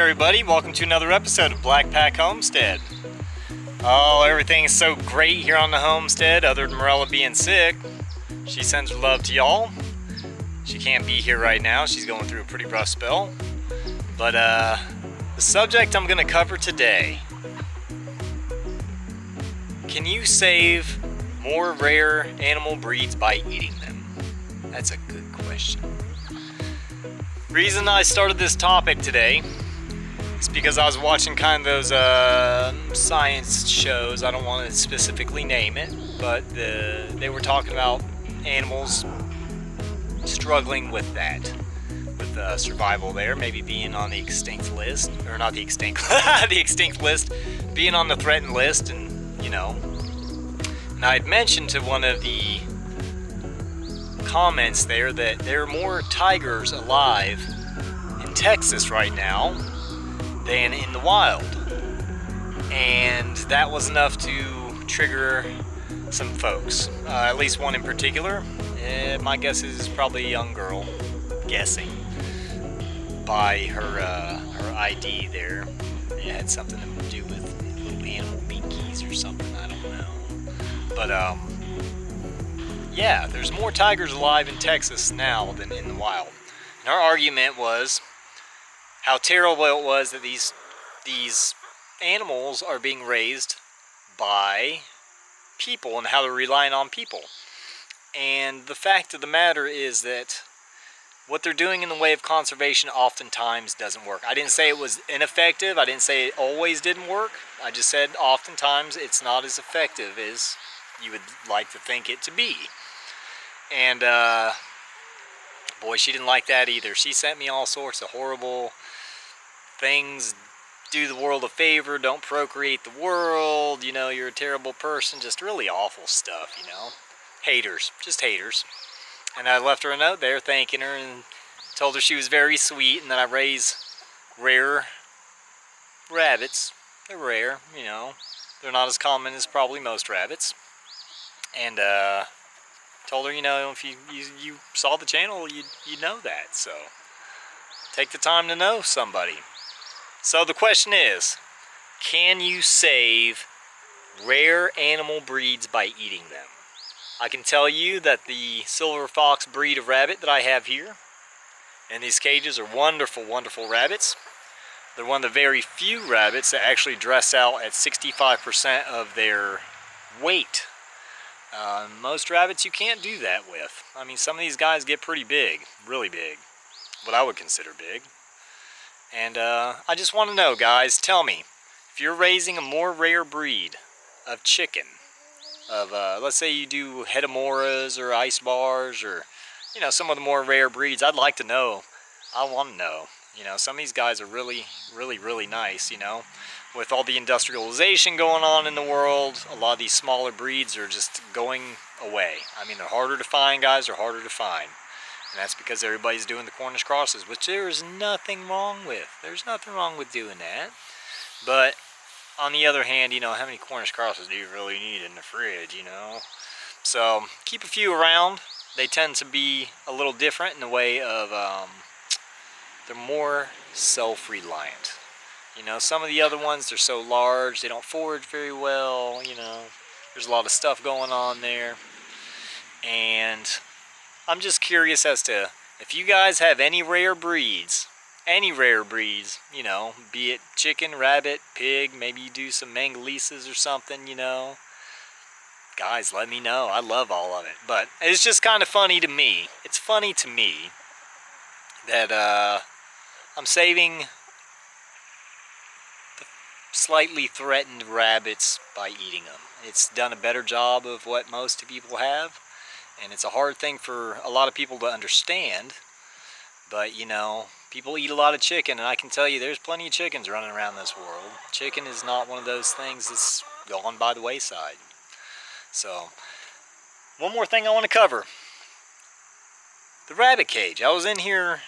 everybody, welcome to another episode of Blackpack Homestead. Oh, everything is so great here on the homestead other than Morella being sick. She sends her love to y'all. She can't be here right now, she's going through a pretty rough spell. But the subject I'm going to cover today: can you save more rare animal breeds by eating them? That's a good question. Reason I started this topic today is because I was watching kind of those science shows. I don't want to specifically name it, but they were talking about animals struggling with that, with survival there, maybe being on the extinct list, or not the extinct, the extinct list, being on the threatened list, and you know. And I had mentioned to one of the comments there that there are more tigers alive in Texas right now than in the wild, and that was enough to trigger some folks, at least one in particular. My guess is probably a young girl, guessing by her ID there. It had something to do with little animal binkies or something, I don't know, but yeah, there's more tigers alive in Texas now than in the wild. And our argument was how terrible it was that these animals are being raised by people and how they're relying on people. And the fact of the matter is that what they're doing in the way of conservation oftentimes doesn't work. I didn't say it was ineffective. I didn't say it always didn't work. I just said oftentimes it's not as effective as you would like to think it to be. And boy, she didn't like that either. She sent me all sorts of horrible things. Do the world a favor, don't procreate the world, you know, you're a terrible person, just really awful stuff, you know. Haters, just haters. And I left her a note there thanking her and told her she was very sweet and that I raise rare rabbits. They're rare, you know. They're not as common as probably most rabbits. And told her, you know, if you saw the channel, you'd know that. So take the time to know somebody. So the question is, can you save rare animal breeds by eating them? I can tell you that the silver fox breed of rabbit that I have here in these cages are wonderful, wonderful rabbits. They're one of the very few rabbits that actually dress out at 65% of their weight. Most rabbits you can't do that with. I mean, some of these guys get pretty big, really big, what I would consider big. And I just want to know, guys, tell me, if you're raising a more rare breed of chicken, of let's say you do Hetemoras or ice bars, or you know, some of the more rare breeds, I'd like to know. I want to know. You know, some of these guys are really, really, really nice, you know. With all the industrialization going on in the world, a lot of these smaller breeds are just going away. I mean, they're harder to find, guys, they're harder to find. And that's because everybody's doing the Cornish crosses, which there is nothing wrong with. There's nothing wrong with doing that. But on the other hand, you know, how many Cornish crosses do you really need in the fridge, you know? So keep a few around. They tend to be a little different in the way of they're more self-reliant. You know, some of the other ones, they're so large, they don't forage very well, you know. There's a lot of stuff going on there. And I'm just curious as to if you guys have any rare breeds, you know, be it chicken, rabbit, pig, maybe you do some mangalisas or something, you know. Guys, let me know. I love all of it. But it's just kind of funny to me. It's funny to me that I'm saving the slightly threatened rabbits by eating them. It's done a better job of what most people have. And it's a hard thing for a lot of people to understand, but you know, people eat a lot of chicken, and I can tell you there's plenty of chickens running around this world. Chicken is not one of those things that's gone by the wayside. So, one more thing I want to cover. The rabbit cage. I was in here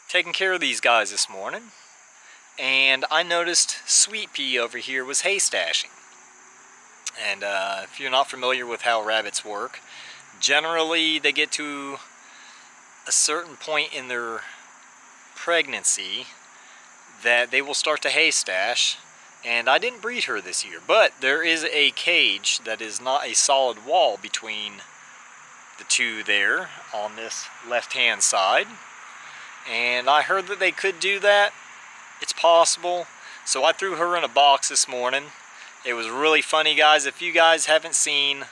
taking care of these guys this morning, and I noticed Sweet Pea over here was hay stashing. And if you're not familiar with how rabbits work, generally they get to a certain point in their pregnancy that they will start to hay stash. And I didn't breed her this year, but there is a cage that is not a solid wall between the two there on this left-hand side. And I heard that they could do that. It's possible. So I threw her in a box this morning. It was really funny, guys. If you guys haven't seen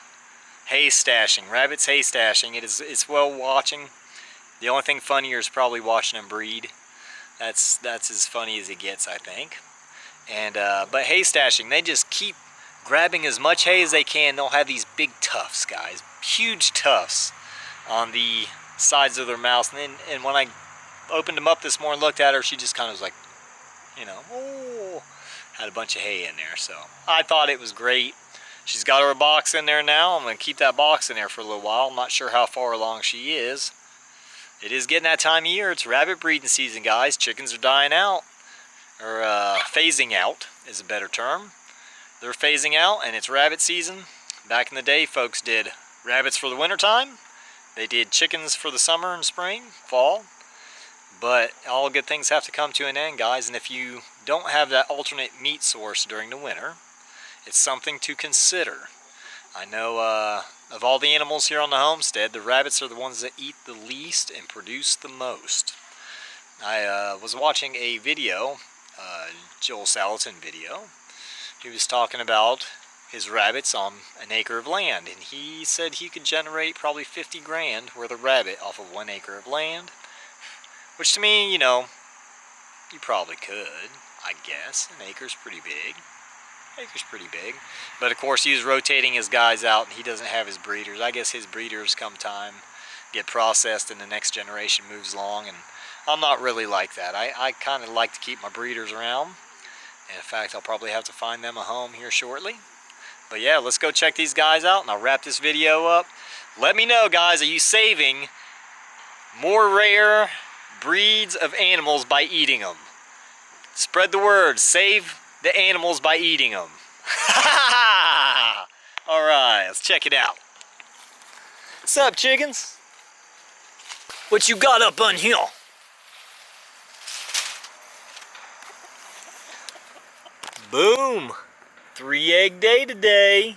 hay stashing, rabbits hay stashing, it's well watching. The only thing funnier is probably watching them breed. That's as funny as it gets, I think. And but hay stashing, they just keep grabbing as much hay as they can. They'll have these big tufts, guys, huge tufts on the sides of their mouths. And when I opened them up this morning, looked at her, she just kind of was like, you know, oh, had a bunch of hay in there. So I thought it was great. She's got her box in there now. I'm going to keep that box in there for a little while. I'm not sure how far along she is. It is getting that time of year. It's rabbit breeding season, guys. Chickens are dying out. Or phasing out is a better term. They're phasing out, and it's rabbit season. Back in the day, folks did rabbits for the winter time. They did chickens for the summer and spring, fall. But all good things have to come to an end, guys. And if you don't have that alternate meat source during the winter, it's something to consider. I know of all the animals here on the homestead, the rabbits are the ones that eat the least and produce the most. I was watching a video, Joel Salatin video. He was talking about his rabbits on an acre of land, and he said he could generate probably 50 grand worth of rabbit off of 1 acre of land, which to me, you know, you probably could, I guess. An acre's pretty big. Acre's pretty big. But of course he was rotating his guys out, and he doesn't have his breeders. I guess his breeders come time get processed and the next generation moves along, and I'm not really like that. I kind of like to keep my breeders around. And in fact, I'll probably have to find them a home here shortly. But yeah, let's go check these guys out, and I'll wrap this video up. Let me know, guys, are you saving more rare breeds of animals by eating them? Spread the word. Save the animals by eating them. Alright, let's check it out. What's up, chickens? What you got up on here? Boom! 3-egg day today.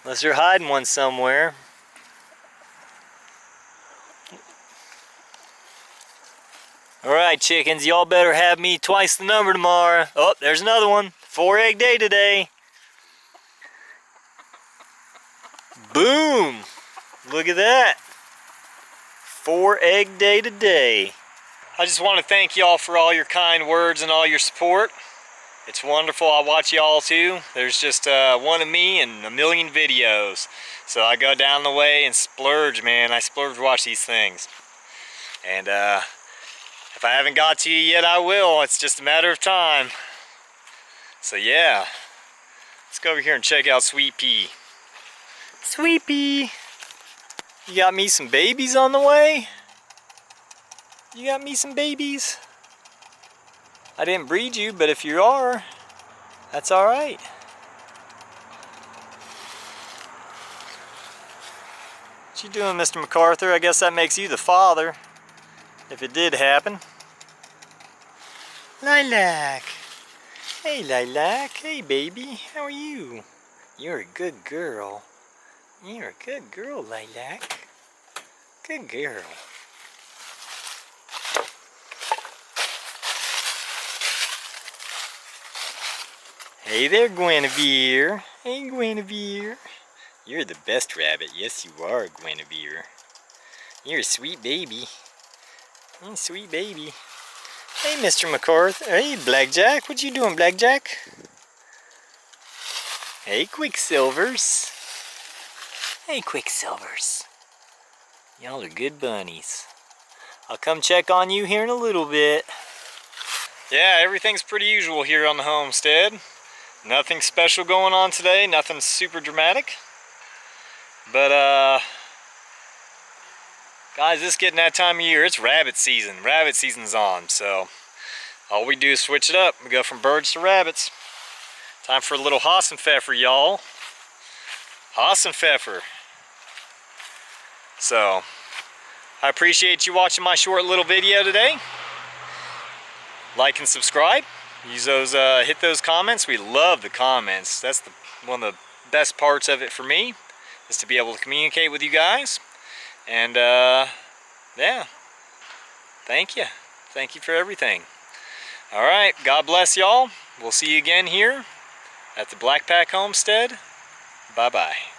Unless you're hiding one somewhere. Alright, chickens, y'all better have me twice the number tomorrow. Oh, there's another one. 4-egg day today. Boom! Look at that. 4-egg day today. I just want to thank y'all for all your kind words and all your support. It's wonderful. I watch y'all too. There's just one of me and a million videos. So I go down the way and splurge, man. I splurge watch these things. And if I haven't got to you yet, I will. It's just a matter of time. So yeah, let's go over here and check out Sweet Pea. Sweet Pea, you got me some babies on the way? You got me some babies? I didn't breed you, but if you are, that's all right. What you doing, Mr. MacArthur? I guess that makes you the father, if it did happen. Lilac. Hey, Lilac. Hey, baby. How are you? You're a good girl. You're a good girl, Lilac. Good girl. Hey there, Guinevere. Hey, Guinevere. You're the best rabbit. Yes, you are, Guinevere. You're a sweet baby. You're a sweet baby. Hey, Mr. MacArthur. Hey, Blackjack. What you doing, Blackjack? Hey, Quicksilvers. Hey, Quicksilvers. Y'all are good bunnies. I'll come check on you here in a little bit. Yeah, everything's pretty usual here on the homestead. Nothing special going on today, nothing super dramatic. But guys, it's getting that time of year. It's rabbit season. Rabbit season's on, so all we do is switch it up. We go from birds to rabbits. Time for a little Hassenpfeffer, y'all. Hassenpfeffer. So, I appreciate you watching my short little video today. like and subscribe. Use those, hit those comments. We love the comments. That's one of the best parts of it for me, is to be able to communicate with you guys. And yeah, thank you. Thank you for everything. All right, God bless y'all. We'll see you again here at the Blackpack Homestead. Bye-bye.